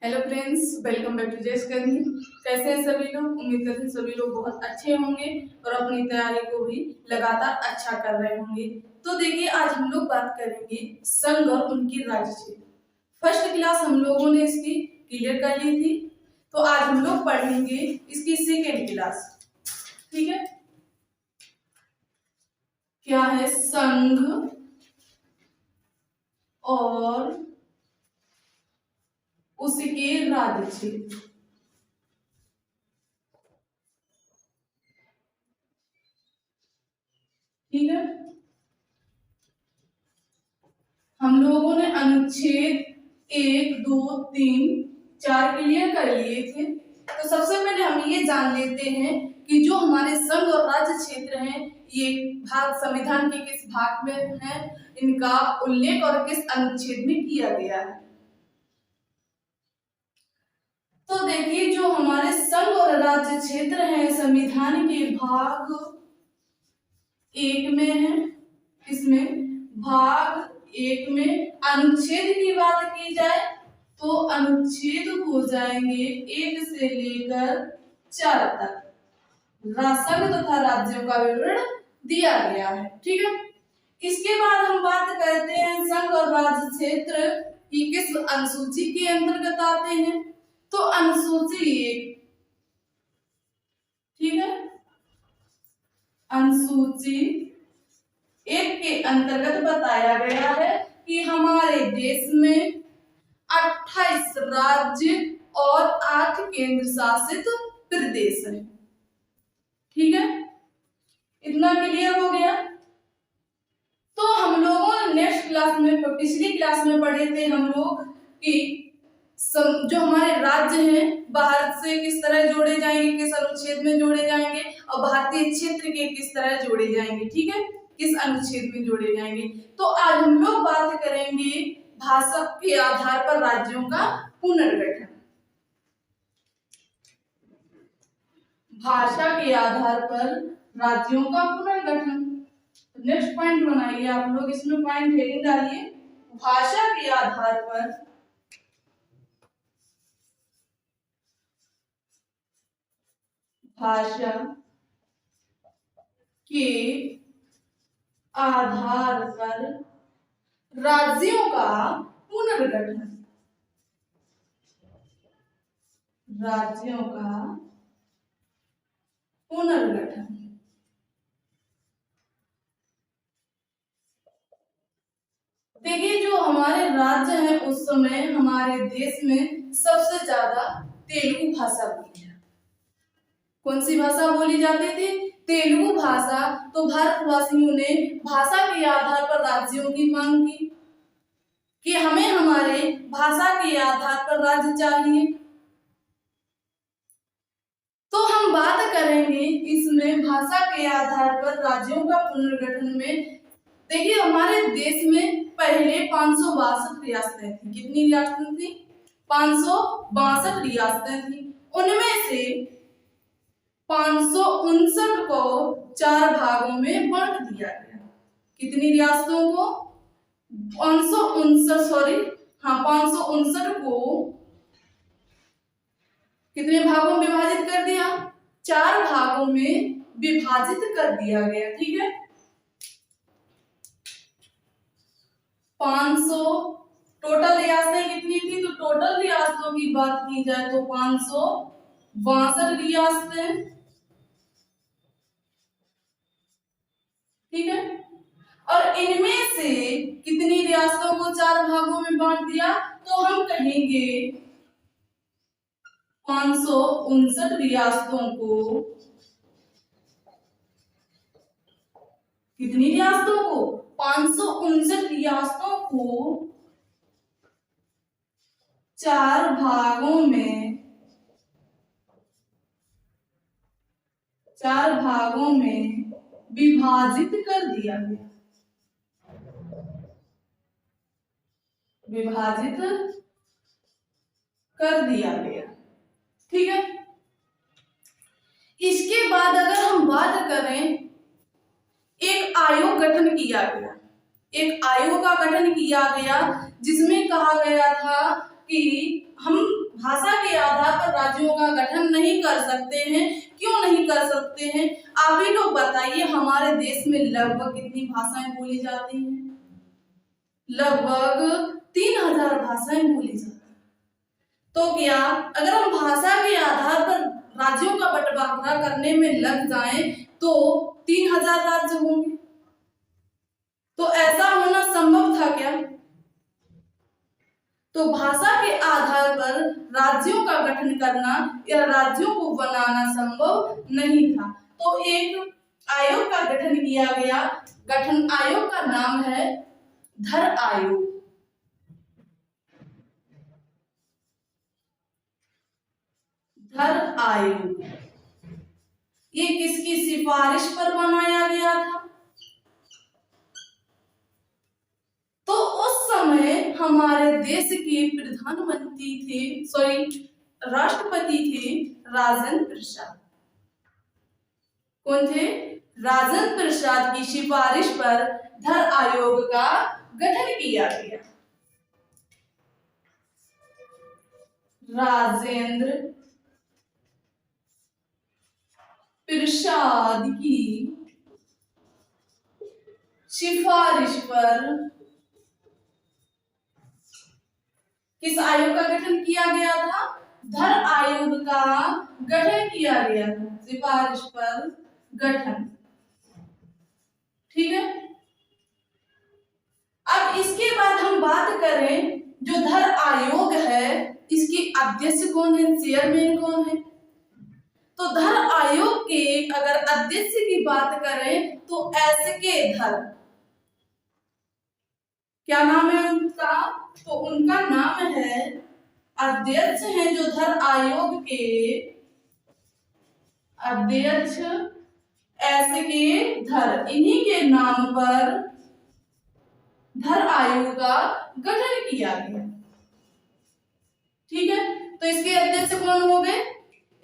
Hello friends, welcome back to जयस करनी। कैसे हैं सभी लोग? उम्मीद करते हैं सभी लोग बहुत अच्छे होंगे और अपनी तैयारी को भी लगातार अच्छा कर रहे होंगे। तो देखिए, आज हम लोग बात करेंगे संघ और उनकी राज्य क्षेत्र। फर्स्ट क्लास हम लोगों ने इसकी क्लियर कर ली थी, तो आज हम लोग पढ़ेंगे इसकी सेकेंड क्लास। ठीक है, क्या है संघ और उसके राज्य क्षेत्र। ठीक है, हम लोगों ने अनुच्छेद 1, 2, 3, 4 क्लियर कर लिए थे। तो सबसे पहले हम ये जान लेते हैं कि जो हमारे संघ और राज्य क्षेत्र हैं, ये भाग संविधान के किस भाग में है, इनका उल्लेख और किस अनुच्छेद में किया गया है। तो देखिए, जो हमारे संघ और राज्य क्षेत्र हैं संविधान के भाग 1 में है। इसमें भाग 1 में अनुच्छेद की बात की जाए तो अनुच्छेद हो जाएंगे 1 से लेकर 4 तक। संघ तथा राज्यों का विवरण दिया गया है। ठीक है, इसके बाद हम बात करते हैं संघ और राज्य क्षेत्र की किस अनुसूची के अंतर्गत आते हैं। तो अनुसूची 1, ठीक है, अनुसूची 1 के अंतर्गत बताया गया है कि हमारे देश में 28 राज्य और 8 केंद्र शासित प्रदेश है। ठीक है, इतना क्लियर हो गया। तो हम लोगों नेक्स्ट क्लास में, पिछली क्लास में पढ़े थे हम लोग कि जो हमारे राज्य हैं भारत से किस तरह जोड़े जाएंगे, किस अनुच्छेद में जोड़े जाएंगे, और भारतीय क्षेत्र के किस तरह जोड़े जाएंगे। ठीक है, किस अनुच्छेद में जोड़े जाएंगे। तो आज हम लोग बात करेंगे भाषा के आधार पर राज्यों का पुनर्गठन। भाषा के आधार पर राज्यों का पुनर्गठन। नेक्स्ट पॉइंट बनाइए आप लोग, इसमें पॉइंट हेडिंग डालिए, भाषा के आधार पर भाषा के आधार पर राज्यों का पुनर्गठन। राज्यों का पुनर्गठन। देखिए, जो हमारे राज्य हैं उस समय हमारे देश में सबसे ज्यादा तेलुगु भाषा बोली है। कौन सी भाषा बोली जाती थी? तेलुगु भाषा। तो भारतवासियों ने भाषा के आधार पर राज्यों की मांग की कि हमें हमारे भाषा के आधार पर राज्य चाहिए। तो हम बात करेंगे इसमें भाषा के आधार पर राज्यों का पुनर्गठन में। देखिए, हमारे देश में पहले 562 रियासतें थी। कितनी रियासतें थी? 562 रियासतें थी। उनमें से 559 को 4 भागों में बांट दिया गया। कितनी रियासतों को? 559 को कितने भागों में विभाजित कर दिया? 4 भागों में विभाजित कर दिया गया। ठीक है, 500 टोटल रियासतें कितनी थी? तो टोटल रियासतों की बात की जाए तो 562 रियासतें। ठीक है, और इनमें से कितनी रियासतों को 4 भागों में बांट दिया? तो हम कहेंगे 559 रियासतों को, कितनी रियासतों को? 559 रियासतों को 4 भागों में विभाजित कर दिया गया। विभाजित कर दिया गया। ठीक है, इसके बाद अगर हम बात करें, एक आयोग गठन किया गया। एक आयोग का गठन किया गया जिसमें कहा गया था कि हम का गठन नहीं कर सकते हैं। क्यों नहीं कर सकते हैं? आप ही लोग बताइए, हमारे देश में लगभग कितनी भाषाएं बोली जाती हैं? लगभग 3000 भाषाएं बोली जाती हैं। तो क्या अगर हम भाषा के आधार पर राज्यों का बंटवारा करने में लग जाएं तो 3000 राज्य होंगे? तो ऐसा होना संभव था क्या? तो भाषा के आधार पर राज्यों का गठन करना या राज्यों को बनाना संभव नहीं था। तो एक आयोग का गठन किया गया। गठन आयोग का नाम है धर आयोग। धर आयोग ये किसकी सिफारिश पर बनाया गया था? तो उस समय हमारे देश के प्रधानमंत्री थे, राष्ट्रपति थे राजेंद्र प्रसाद। कौन थे? राजेंद्र प्रसाद की सिफारिश पर धर आयोग का गठन किया गया। राजेंद्र प्रसाद की सिफारिश पर किस आयोग का गठन किया गया था? धर आयोग का गठन किया गया था। सिफारिश पर गठन, ठीक है। अब इसके बाद हम बात करें, जो धर आयोग है इसके अध्यक्ष कौन है, चेयरमैन कौन है? तो धर आयोग के अगर अध्यक्ष की बात करें तो एस.के. धर, क्या नाम है उनका? तो उनका नाम है, अध्यक्ष हैं जो धर आयोग के अध्यक्ष एस.के. धर, इन्हीं के नाम पर धर आयोग का गठन किया गया, ठीक है। तो इसके अध्यक्ष कौन हो गए?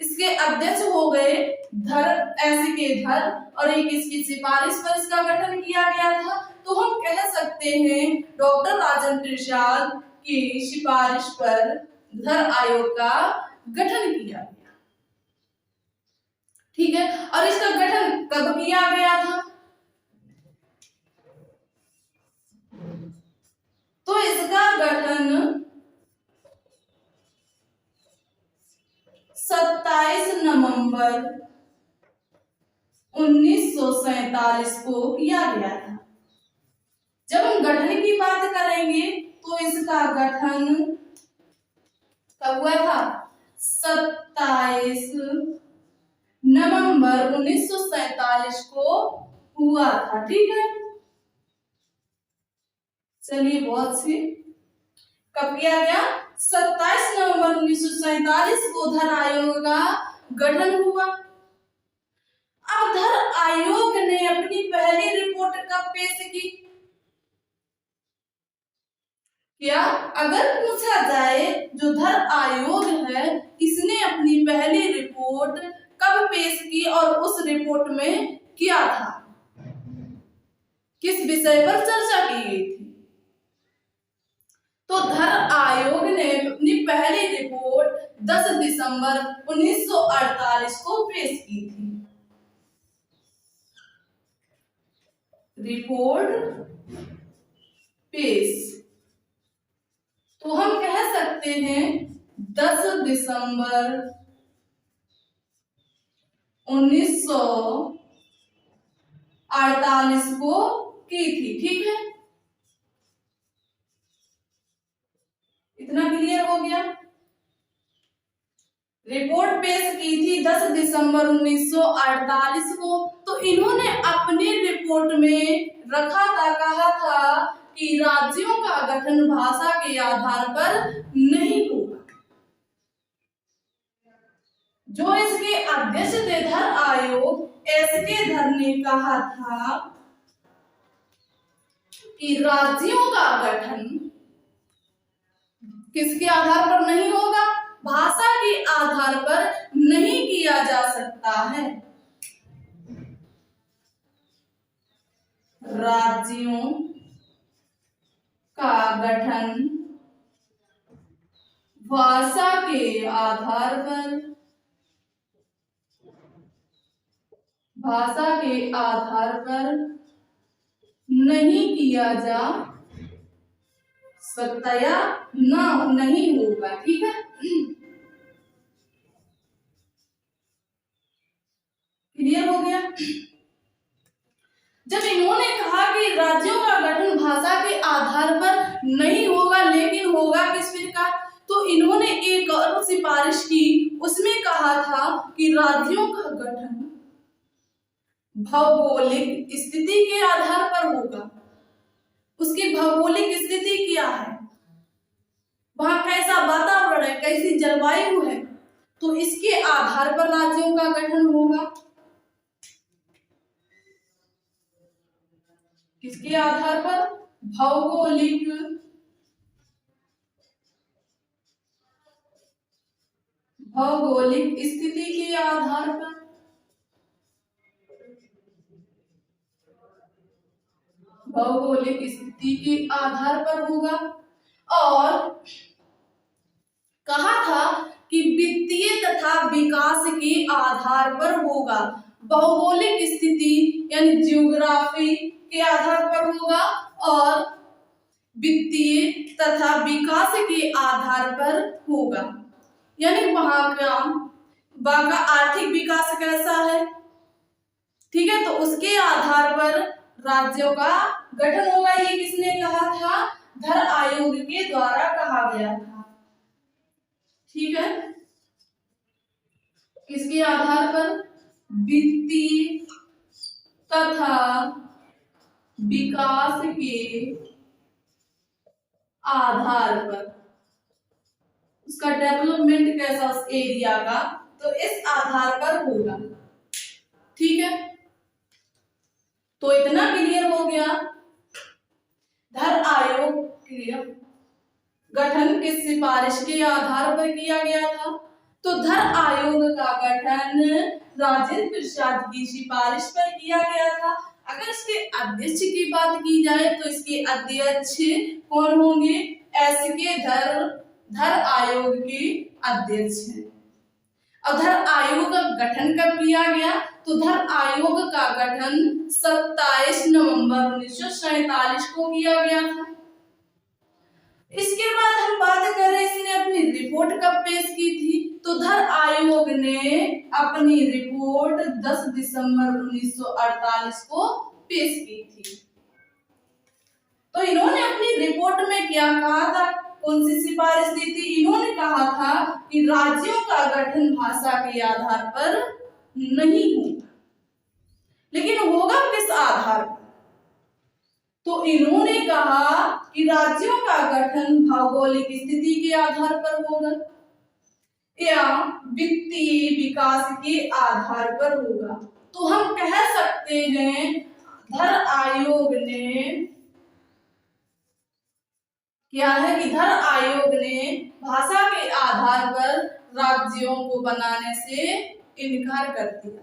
इसके अध्यक्ष हो गए धर एस.के. धर, और एक इसकी सिफारिश पर इसका गठन किया गया था। तो हम कह सकते हैं डॉक्टर राजेंद्र प्रसाद की सिफारिश पर धर आयोग का गठन किया गया, ठीक है। और इसका गठन कब किया गया था? तो इसका गठन 27 नवंबर 1947 को किया गया था। जब हम गठन की बात करेंगे तो इसका गठन कब हुआ था? 27 नवंबर 1947 को हुआ था, ठीक है। चलिए, बहुत सी कब किया गया? 27 नवंबर 1947 को धर आयोग का गठन हुआ। अब धर आयोग ने अपनी पहली रिपोर्ट कब पेश की? क्या अगर पूछा जाए, जो धर आयोग है इसने अपनी पहली रिपोर्ट कब पेश की और उस रिपोर्ट में क्या था, किस विषय पर चर्चा की गई थी? तो धर आयोग ने अपनी पहली रिपोर्ट 10 दिसंबर 1948 को पेश की थी। रिपोर्ट पेश, तो हम कह सकते हैं 10 दिसंबर 1948 को की थी, ठीक है। इतना क्लियर हो गया? रिपोर्ट पेश की थी 10 दिसंबर 1948 को। तो इन्होंने अपनी रिपोर्ट में रखा था, कहा था कि राज्यों का गठन भाषा के आधार पर नहीं होगा। जो इसके अध्यक्ष थे धर आयोग एस.के. धर ने कहा था कि राज्यों का गठन किसके आधार पर नहीं होगा? भाषा के आधार पर नहीं किया जा सकता है। राज्यों का गठन भाषा के आधार पर भाषा के आधार पर नहीं किया जा सकता या ना नहीं होगा। ठीक है, क्लियर हो गया। जब इन्होंने कहा कि राज्यों का गठन भाषा के आधार पर नहीं होगा लेकिन होगा किस प्रकार, तो इन्होंने एक और सिफारिश की, उसमें कहा था कि राज्यों का गठन भौगोलिक स्थिति के आधार पर होगा। उसकी भौगोलिक स्थिति क्या है, वहां कैसा वातावरण है, कैसी जलवायु है, तो इसके आधार पर राज्यों का गठन होगा। किसके आधार पर? भौगोलिक स्थिति के आधार पर। भौगोलिक स्थिति के आधार पर होगा। और कहा था कि वित्तीय तथा विकास के आधार पर होगा। भौगोलिक स्थिति यानी जियोग्राफी के आधार पर होगा और वित्तीय तथा विकास के आधार पर होगा। यानी वहां का आर्थिक विकास कैसा है, ठीक है, तो उसके आधार पर राज्यों का गठन होगा। ये किसने कहा था? धर आयोग के द्वारा कहा गया था। ठीक है, किसके आधार पर? वित्तीय तथा विकास के आधार पर, उसका डेवलपमेंट कैसा उस एरिया का, तो इस आधार पर होगा। ठीक है, तो इतना क्लियर हो गया। धर आयोग के गठन किस सिफारिश के आधार पर किया गया था? तो धर आयोग का गठन राजेंद्र प्रसाद की सिफारिश पर किया गया था। अगर इसके अध्यक्ष की बात की जाए तो इसके अध्यक्ष कौन होंगे? एस.के. धर आयोग के अध्यक्ष हैं। और धर आयोग का गठन कब किया गया? तो धर आयोग का गठन 27 नवंबर 1947 को किया गया था। इसके बाद हम बात करें इसने अपनी रिपोर्ट कब पेश की थी, तो धर आयोग ने अपनी रिपोर्ट 10 दिसंबर 1948 को पेश की थी। तो इन्होंने अपनी रिपोर्ट में क्या कहा था, कौन सी सिफारिश दी थी? इन्होंने कहा था कि राज्यों का गठन भाषा के आधार पर नहीं होगा, लेकिन होगा किस आधार पर? तो इन्होंने कहा कि राज्यों का गठन भौगोलिक स्थिति के आधार पर होगा या वित्तीय विकास के आधार पर होगा। तो हम कह सकते हैं धर आयोग ने क्या है कि धर आयोग ने भाषा के आधार पर राज्यों को बनाने से इनकार कर दिया।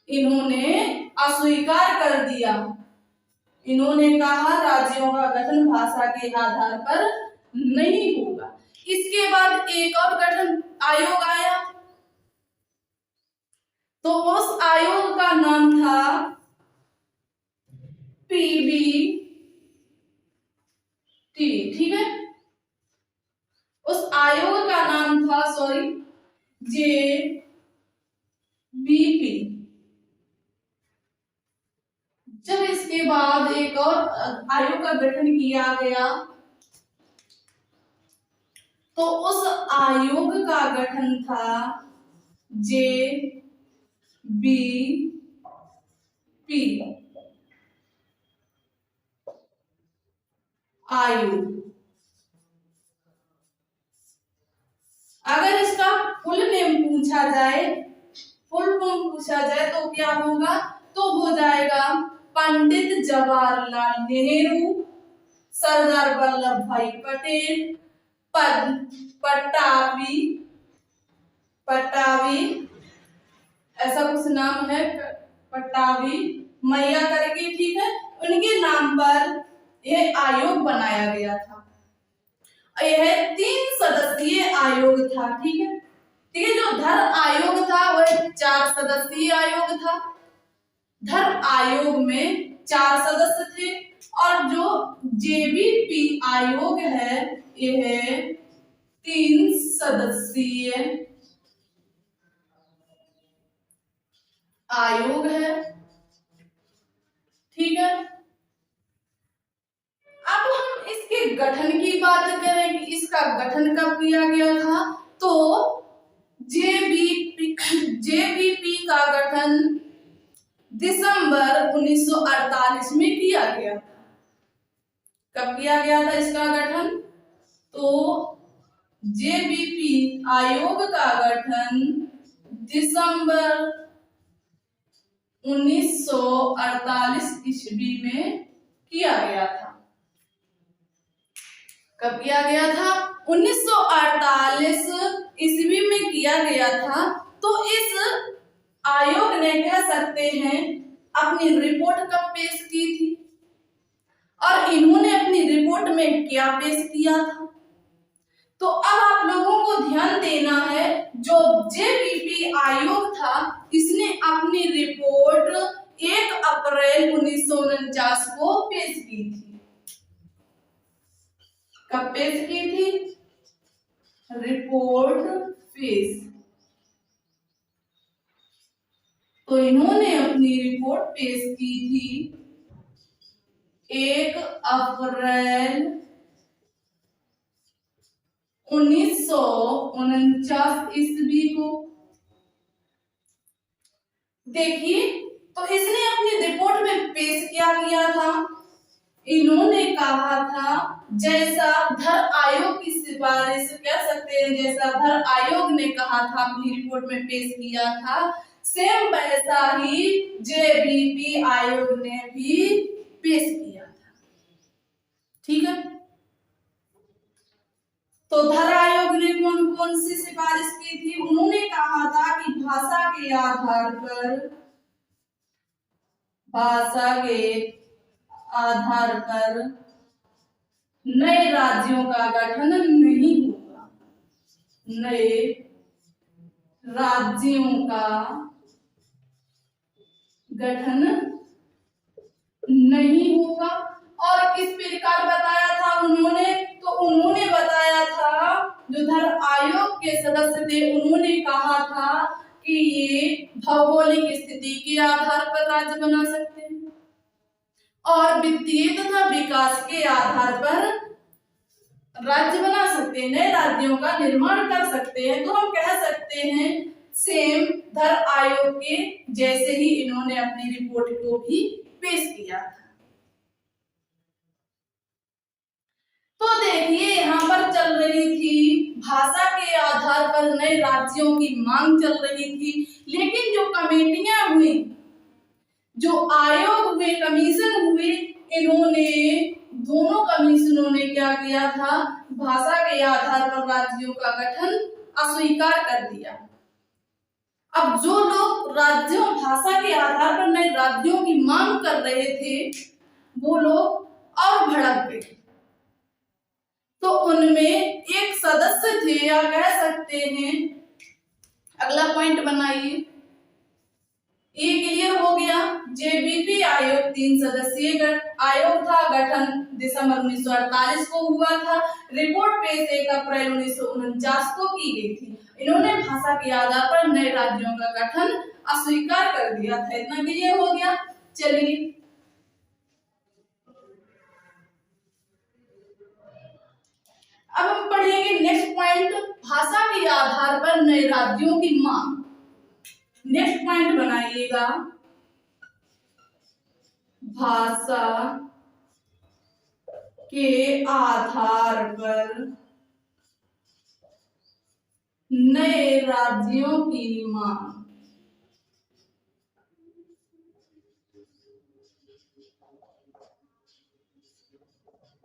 इन्होंने अस्वीकार कर दिया। इन्होंने कहा राज्यों का गठन भाषा के आधार पर नहीं होगा। इसके बाद एक और गठन आयोग आया, तो उस आयोग का नाम था पीबीटी। ठीक है, उस आयोग का नाम था जेबीपी। जब इसके बाद एक और आयोग का गठन किया गया, तो उस आयोग का गठन था जेबीपी आयोग। अगर इसका फुल नेम पूछा जाए, फुल फॉर्म पूछा जाए तो क्या होगा? तो हो जाएगा पंडित जवाहरलाल नेहरू, सरदार वल्लभ भाई पटेल, पट्टावी, ऐसा कुछ नाम है, पट्टावी मैया करके, ठीक है, उनके नाम पर यह आयोग बनाया गया था। यह 3 सदस्यीय आयोग था। ठीक है, जो धर आयोग था वह 4 सदस्यीय आयोग था। धर आयोग में 4 सदस्य थे और जो जेबीपी आयोग है यह 3 सदस्यीय आयोग है। ठीक है, अब हम इसके गठन की बात करें कि इसका गठन कब किया गया था, तो जेबीपी का गठन दिसंबर 1948 में किया गया था। कब किया गया था इसका गठन, तो जेबीपी आयोग का गठन दिसंबर 1948 ईस्वी में किया गया था। कब किया गया था, 1948 ईस्वी में किया गया था। तो इस आयोग ने कह सकते हैं अपनी रिपोर्ट कब पेश की थी और इन्होंने अपनी रिपोर्ट में क्या पेश किया था। तो अब आप लोगों को ध्यान देना है, जो जेबीपी आयोग था इसने अपनी रिपोर्ट 1 अप्रैल 1949 को पेश की थी। कब पेश की थी, रिपोर्ट पेश। तो इन्होंने अपनी रिपोर्ट पेश की थी 1 अप्रैल 1949 ईस्वी को। देखिए, तो इसने अपनी रिपोर्ट में पेश क्या किया था, इन्होंने कहा था जैसा धर आयोग की सिफारिश कह सकते हैं, जैसा धर आयोग ने कहा था अपनी रिपोर्ट में पेश किया था, सेम वैसा ही जेबीपी आयोग ने भी पेश किया था। ठीक है, तो धर आयोग ने कौन कौन सी सिफारिश की थी, उन्होंने कहा था कि भाषा के आधार पर नए राज्यों का गठन नहीं होगा, नए राज्यों का गठन नहीं होगा। और किस प्रकार बताया था उन्होंने, तो उन्होंने बताया था, जो धर आयोग के सदस्य थे उन्होंने कहा था कि ये भौगोलिक स्थिति के आधार पर राज्य बना सकते हैं और वित्तीय तथा विकास के आधार पर राज्य बना सकते हैं, नए राज्यों का निर्माण कर सकते हैं। तो हम कह सकते हैं सेम धर आयोग के जैसे ही इन्होंने अपनी रिपोर्ट को भी पेश किया था। तो देखिए, यहाँ पर चल रही थी भाषा के आधार पर नए राज्यों की मांग चल रही थी, लेकिन जो कमेटियां हुई, जो आयोग हुए, कमीशन हुए, इन्होंने दोनों कमीशनों ने क्या किया था, भाषा के आधार पर राज्यों का गठन अस्वीकार कर दिया। अब जो लोग राज्यों भाषा के आधार पर नए राज्यों की मांग कर रहे थे वो लोग और भड़क गए। तो उनमें एक सदस्य थे, या कह सकते हैं, अगला पॉइंट बनाइए, ये क्लियर हो गया। जेबीपी आयोग 3 सदस्यीय आयोग था, गठन दिसंबर 1948 को हुआ था, रिपोर्ट पेश 1 अप्रैल 1949 को की गई थी। इन्होंने भाषा के आधार पर नए राज्यों का गठन अस्वीकार कर दिया था। इतना क्लियर हो गया। चलिए अब हम पढ़ेंगे नेक्स्ट पॉइंट, भाषा के आधार पर नए राज्यों की मांग। नेक्स्ट पॉइंट बनाइएगा, भाषा के आधार पर नए राज्यों की मांग।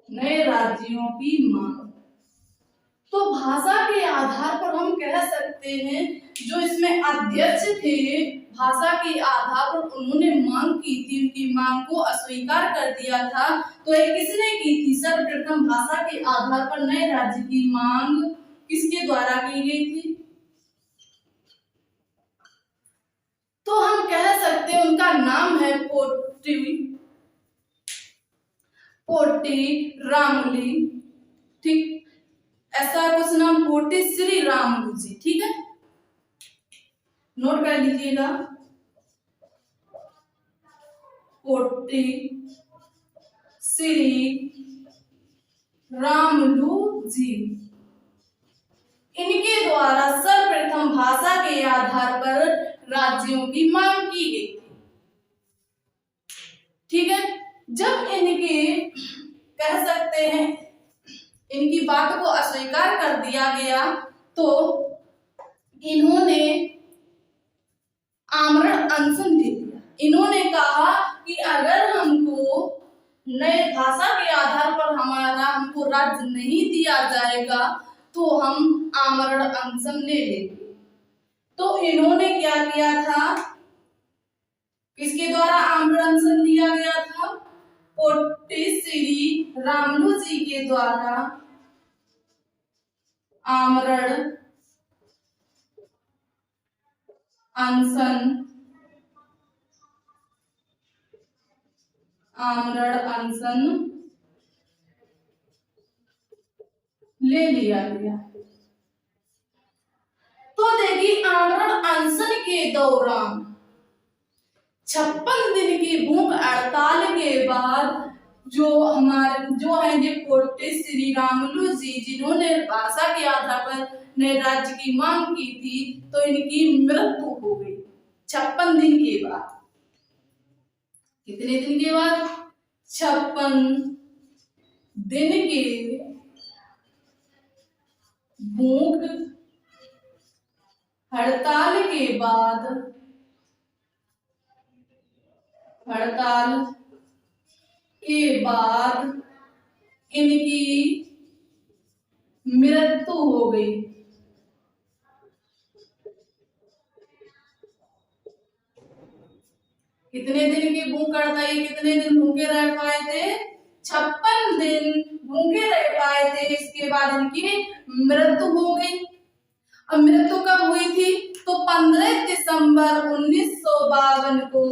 नए राज्यों की मांग, तो भाषा के आधार पर हम कह सकते हैं, जो इसमें अध्यक्ष थे भाषा के आधार पर उन्होंने मांग की थी, उनकी मांग को अस्वीकार कर दिया था। तो ये किसने की थी, सर्वप्रथम भाषा के आधार पर नए राज्य की मांग किसके द्वारा की गई थी, तो हम कह सकते हैं उनका नाम है पोटी रामुली, ठीक, ऐसा कुछ नाम पोटी श्री रामुलू जी, ठीक है, नोट कर लीजिएगा, पोटी श्री रामुलू जी। इनके द्वारा सर्वप्रथम भाषा के आधार पर राज्यों की मांग की गई थी, ठीक है। जब इनके कह सकते हैं इनकी बात को अस्वीकार कर दिया गया तो इन्होंने आमरण अनशन दे दिया। इन्होंने कहा कि अगर हमको नए भाषा के आधार पर हमको राज्य नहीं दिया जाएगा तो हम आमरण अनशन ले लेंगे। तो इन्होंने क्या किया था, किसके द्वारा आमरण अनशन दिया गया था, पोटी श्री रामुलू जी के द्वारा आमरण अनशन ले लिया गया। तो देखिए आमरण अनशन के दौरान 56 दिन की भूख हड़ताल के बाद जो है ये पोटी श्री रामुलू जी जिन्होंने भाषा के आधार पर नए राज्य की मांग की थी तो इनकी मृत्यु हो गई 56 दिन के बाद। कितने दिन के बाद, 56 दिन के भूख हड़ताल के बाद इनकी मृत्यु हो गई। कितने दिन की भूख हड़ताल, कितने दिन भूखे रह पाए थे, 56 दिन भूखे रह पाए थे। इसके बाद इनकी मृत्यु हो गई। अब मृत्यु कब हुई थी, तो 15 दिसंबर 1952 को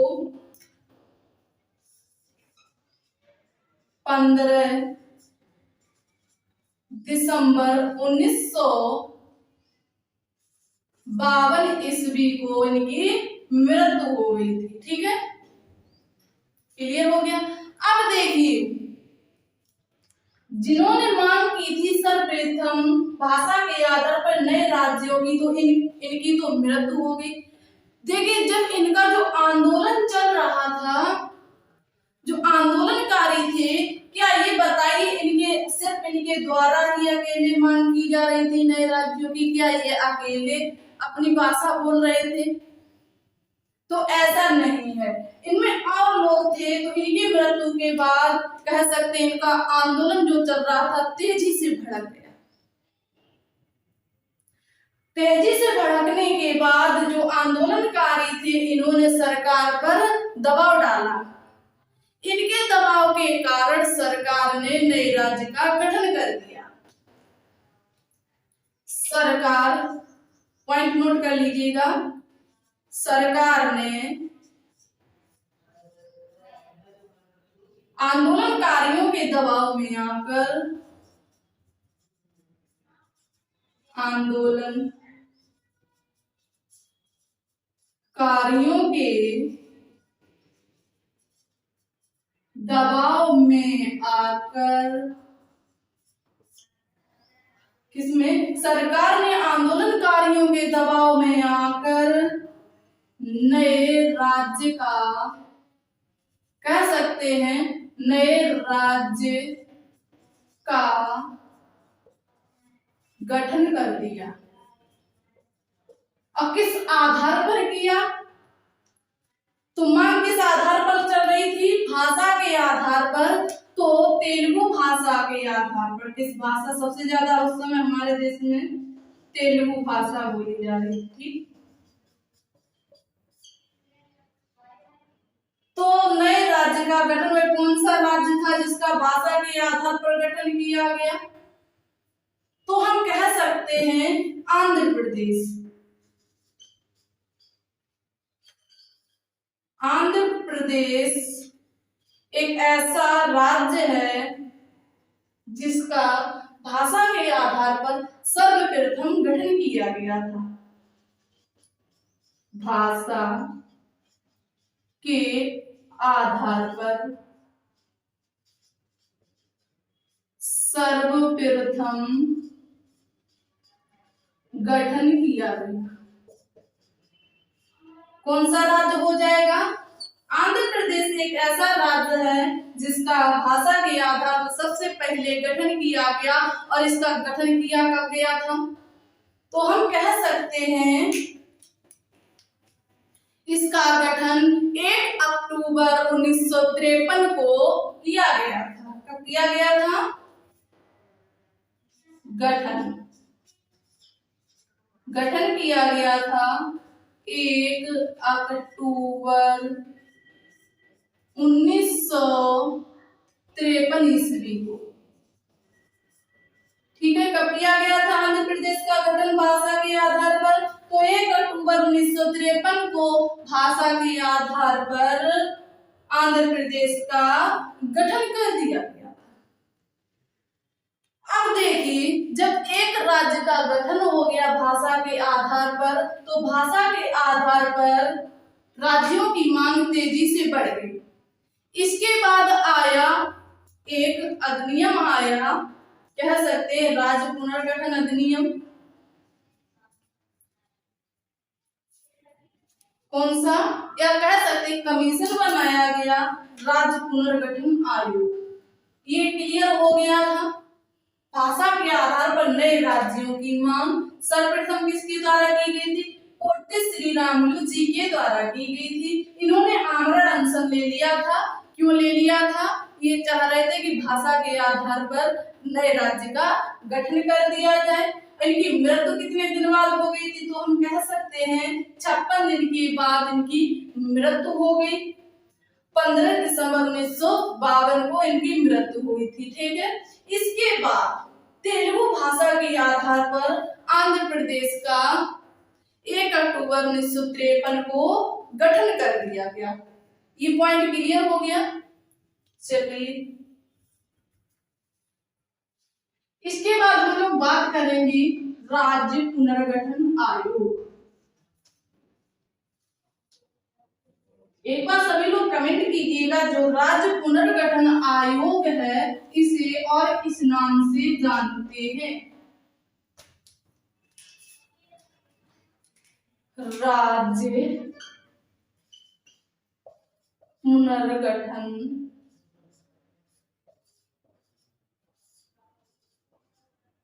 15 दिसंबर 1952 ईस्वी को इनकी मृत्यु हो गई थी, ठीक है, क्लियर हो गया। अब देखिए जिन्होंने मांग की थी सर्वप्रथम भाषा के आधार पर नए राज्यों की, तो इनकी तो मृत्यु हो गई। देखिए जब इनका जो आंदोलन चल रहा था, जो आंदोलनकारी थे, क्या ये बताइए इनके सिर्फ इनके द्वारा ही अकेले मांग की जा रही थी नए राज्यों की, क्या ये अकेले अपनी भाषा बोल रहे थे, तो ऐसा नहीं है, इनमें और लोग थे। तो इनकी मृत्यु के बाद कह सकते हैं इनका आंदोलन जो चल रहा था तेजी से भड़क गया। तेजी से भड़कने के बाद जो आंदोलनकारी थे इन्होंने सरकार पर दबाव डाला। इनके दबाव के कारण सरकार ने नए राज्य का गठन कर दिया। सरकार, पॉइंट नोट कर लीजिएगा, सरकार ने आंदोलनकारियों के दबाव में आकर आंदोलनकारियों के दबाव में आकर किसमें, सरकार ने आंदोलनकारियों के दबाव में आकर नए राज्य का कह सकते हैं नए राज्य का गठन कर दिया। और किस आधार पर किया, तो मांग किस आधार पर चल रही थी, भाषा के आधार पर, तो तेलुगु भाषा के आधार पर। किस भाषा सबसे ज्यादा उस समय हमारे देश में, तेलुगु भाषा बोली जा रही थी। तो नए राज्य का गठन में कौन सा राज्य था जिसका भाषा के आधार पर गठन किया गया, तो हम कह सकते हैं आंध्र प्रदेश। आंध्र प्रदेश एक ऐसा राज्य है जिसका भाषा के आधार पर सर्वप्रथम गठन किया गया था। भाषा के आधार पर सर्वप्रथम गठन किया गया। कौन सा राज्य हो जाएगा? आंध्र प्रदेश एक ऐसा राज्य है जिसका भाषा के आधार पर सबसे पहले गठन किया गया, और इसका गठन किया कब गया था? तो हम कह सकते हैं इसका गठन 1 अक्टूबर 1953 को किया गया था। कब किया गया था? गठन किया गया था 1 अक्टूबर 1953 ईस्वी को। ठीक है, कब किया गया था आंध्र प्रदेश का गठन भाषा के आधार पर? तो 1 अक्टूबर 1953 को भाषा के आधार पर आंध्र प्रदेश का गठन कर दिया गया। अब देखिए, जब एक राज्य का गठन हो गया भाषा के आधार पर, तो भाषा के आधार पर राज्यों की मांग तेजी से बढ़ गई। इसके बाद आया एक अधिनियम आया, कह सकते हैं राज्य पुनर्गठन अधिनियम। कौन सा? या कह सकते हैं कमीशन बनाया गया, राज्य पुनर्गठन आयोग। ये क्लियर हो गया था। भाषा के आधार पर नए राज्यों की मांग सर्वप्रथम किसके द्वारा की गई थी? पोट्टे श्री रामुलु जी के द्वारा की गई थी। इन्होंने आमरण अनशन ले लिया था। क्यों ले लिया था? ये चाह रहे थे कि भाषा के आधार पर नए राज्य का गठन कर दिया जाए। इनकी मृत्यु कितने दिन बाद हो गई थी? तो हम कह सकते हैं 56 दिन के बाद इनकी मृत्यु हो गई। 15 दिसंबर 1952 को इनकी मृत्यु हुई थी। ठीक है, इसके बाद तेलुगु भाषा के आधार पर आंध्र प्रदेश का 1 अक्टूबर 1953 को गठन कर दिया गया। ये पॉइंट क्लियर हो गया। चलिए, इसके बाद हम लोग बात करेंगे राज्य पुनर्गठन आयोग। एक बार सभी लोग कमेंट कीजिएगा, जो राज्य पुनर्गठन आयोग है इसे और किस नाम से जानते हैं? राज्य पुनर्गठन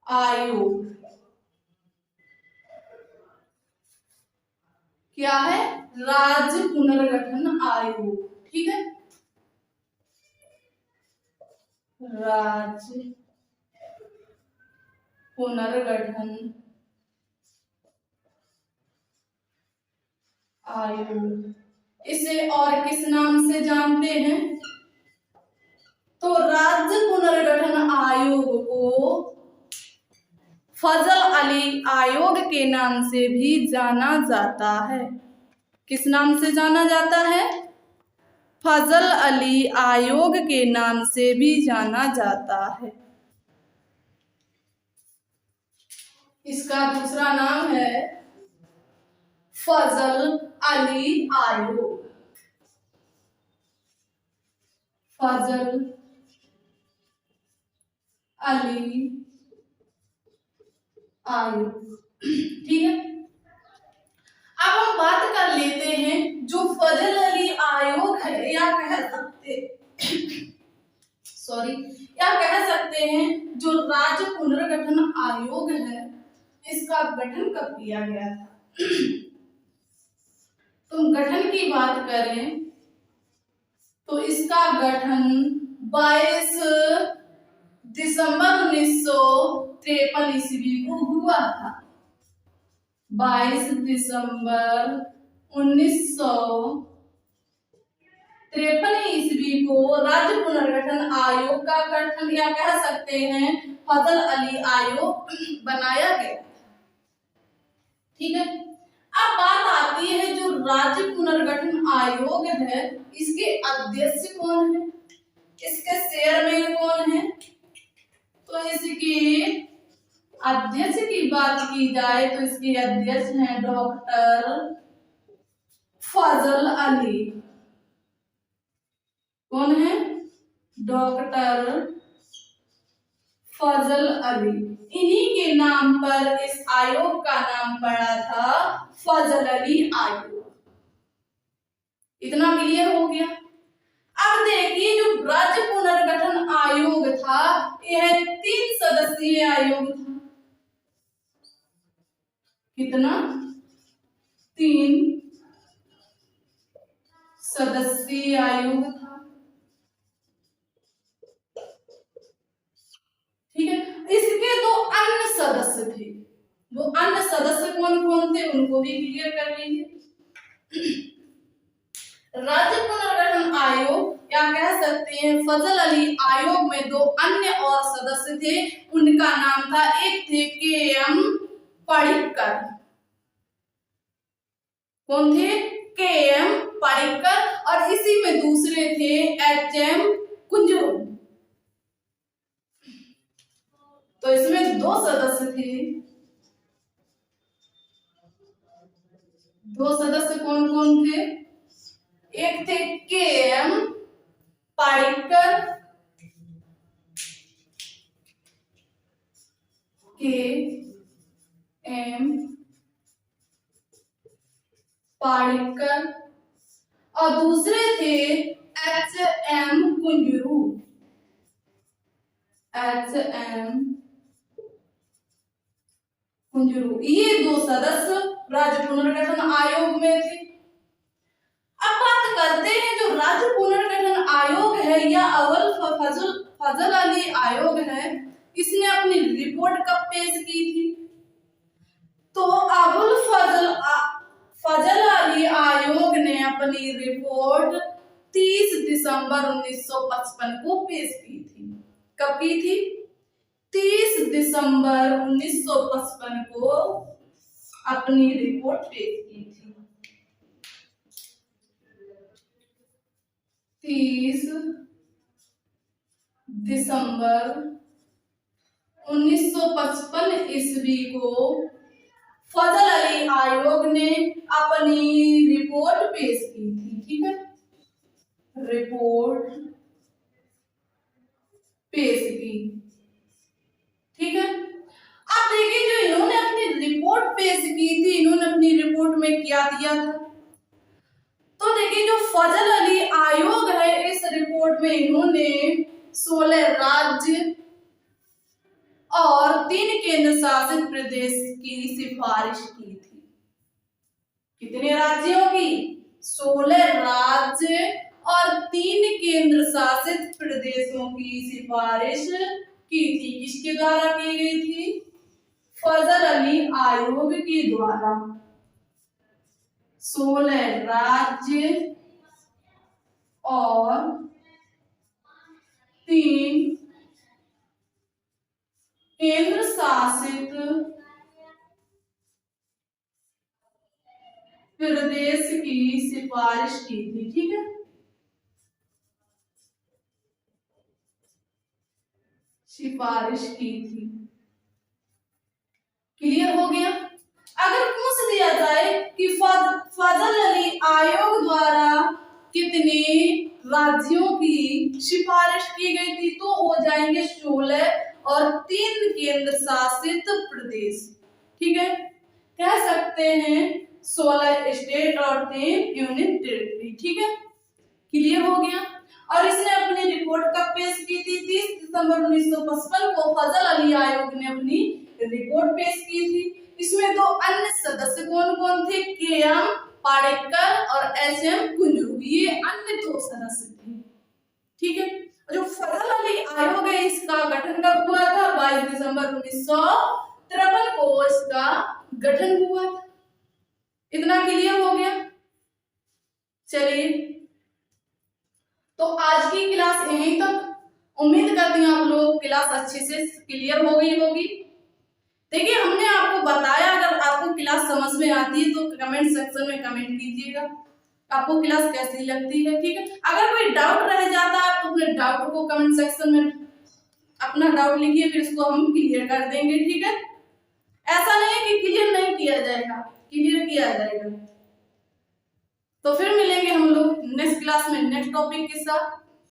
आयोग क्या है? राज्य पुनर्गठन आयोग। ठीक है, राज्य पुनर्गठन आयोग, इसे और किस नाम से जानते हैं? तो राज्य पुनर्गठन आयोग को फजल अली आयोग के नाम से भी जाना जाता है। किस नाम से जाना जाता है? फजल अली आयोग के नाम से भी जाना जाता है। इसका दूसरा नाम है फजल अली आयोग। फजल अली आयोग। ठीक है, अब हम बात कर लेते हैं जो फजल अली आयोग है, या कह सकते या कह सकते हैं जो राज्य पुनर्गठन आयोग है, इसका गठन कब किया गया था? तो गठन की बात करें तो इसका गठन 22 दिसंबर 1953 ईस्वी को हुआ था। 22 दिसंबर 1953 ईस्वी को राज्य पुनर्गठन आयोग का गठन, या कह सकते हैं फजल अली आयोग बनाया गया। ठीक है, अब बात आती है जो राज्य पुनर्गठन आयोग है इसके अध्यक्ष कौन है, इसके चेयरमैन कौन है? तो इसके अध्यक्ष की बात की जाए तो इसके अध्यक्ष हैं डॉक्टर फजल अली। कौन है? डॉक्टर फजल अली। इन्हीं के नाम पर इस आयोग का नाम पड़ा था फजल अली आयोग। इतना क्लियर हो गया। अब देखिए जो राज्य पुनर्गठन आयोग था यह 3 सदस्यीय आयोग था। कितना? 3 सदस्यीय आयोग था। ठीक है। इसके 2 अन्य सदस्य थे। वो अन्य सदस्य कौन कौन थे उनको भी क्लियर कर लीजिए। राज्य पुनर्गठन आयोग या कह सकते हैं फजल अली आयोग में 2 अन्य और सदस्य थे। उनका नाम था, एक थे के.एम. पडिक्कर। कौन थे? के.एम. पडिक्कर। और इसी में दूसरे थे एच.एम. कुंजरू। तो इसमें 2 सदस्य थे। 2 सदस्य कौन कौन थे? एक थे के.एम. पडिक्कर, के.एम. पडिक्कर और दूसरे थे एच.एम. कुंजरू। एच.एम. कुंजरू ये 2 सदस्य राज्य पुनर्गठन आयोग में थे। अब बात करते हैं जो राज्य पुनर्गठन आयोग है या अव्वल फजल अली आयोग है, इसने अपनी रिपोर्ट कब पेश की थी? तो अव्वल फजल अली आयोग ने अपनी रिपोर्ट 30 दिसंबर 1955 को पेश की थी। कब की थी? 30 दिसंबर 1955 को अपनी रिपोर्ट पेश की थी। 30 दिसंबर 1955 ईस्वी को फजल अली आयोग ने अपनी रिपोर्ट पेश की थी। ठीक है, रिपोर्ट पेश की। ठीक है। अब देखिए जो इन्होंने अपनी रिपोर्ट पेश की थी, इन्होंने अपनी रिपोर्ट में क्या दिया था? तो देखिए जो फजल अली आयोग है इस रिपोर्ट में इन्होंने 16 राज्य और 3 केंद्र शासित प्रदेश की सिफारिश की थी। कितने राज्यों की? 16 राज्य और 3 केंद्र शासित प्रदेशों की सिफारिश की थी। किसके द्वारा की गई थी? फजल अली आयोग के द्वारा। 16 राज्य और 3 केंद्र शासित प्रदेश की सिफारिश की थी। ठीक है, सिफारिश की थी। क्लियर हो गया। अगर पूछ दिया जाए कि फजल अली आयोग द्वारा कितने राज्यों की सिफारिश की गई थी, तो हो जाएंगे 16 और 3 केंद्र शासित प्रदेश। ठीक है, कह सकते हैं 16 स्टेट और 3 यूनियन टेरिटरी। ठीक है, क्लियर हो गया। और इसने अपनी रिपोर्ट कब पेश की थी? 30 दिसंबर 1955 को फजल अली आयोग ने अपनी रिपोर्ट पेश की थी। इसमें 2 अन्य सदस्य कौन कौन थे? के.एम. पडिक्कर और एच.एम. कुंजरू, ये अन्य 2 सदस्य थे। ठीक है, जो फजल अली आयोग है इसका गठन कब हुआ था? 22 दिसंबर 1953 को इसका गठन हुआ था। इतना क्लियर हो गया। चलिए, तो आज की क्लास यहीं तक। उम्मीद करती हूँ आप लोग क्लास अच्छे से क्लियर हो गई होगी। देखिए हमने आपको बताया, अगर आपको क्लास समझ में आती है तो कमेंट सेक्शन में कमेंट कीजिएगा आपको क्लास कैसी लगती है। ठीक है, अगर कोई डाउट रह जाता है तो अपने डाउट को कमेंट सेक्शन में अपना डाउट लिखिए, फिर उसको हम क्लियर कर देंगे। ठीक है, ऐसा नहीं है कि क्लियर नहीं किया जाएगा, क्लियर किया जाएगा। तो फिर मिलेंगे हम लोग नेक्स्ट क्लास में नेक्स्ट टॉपिक के साथ।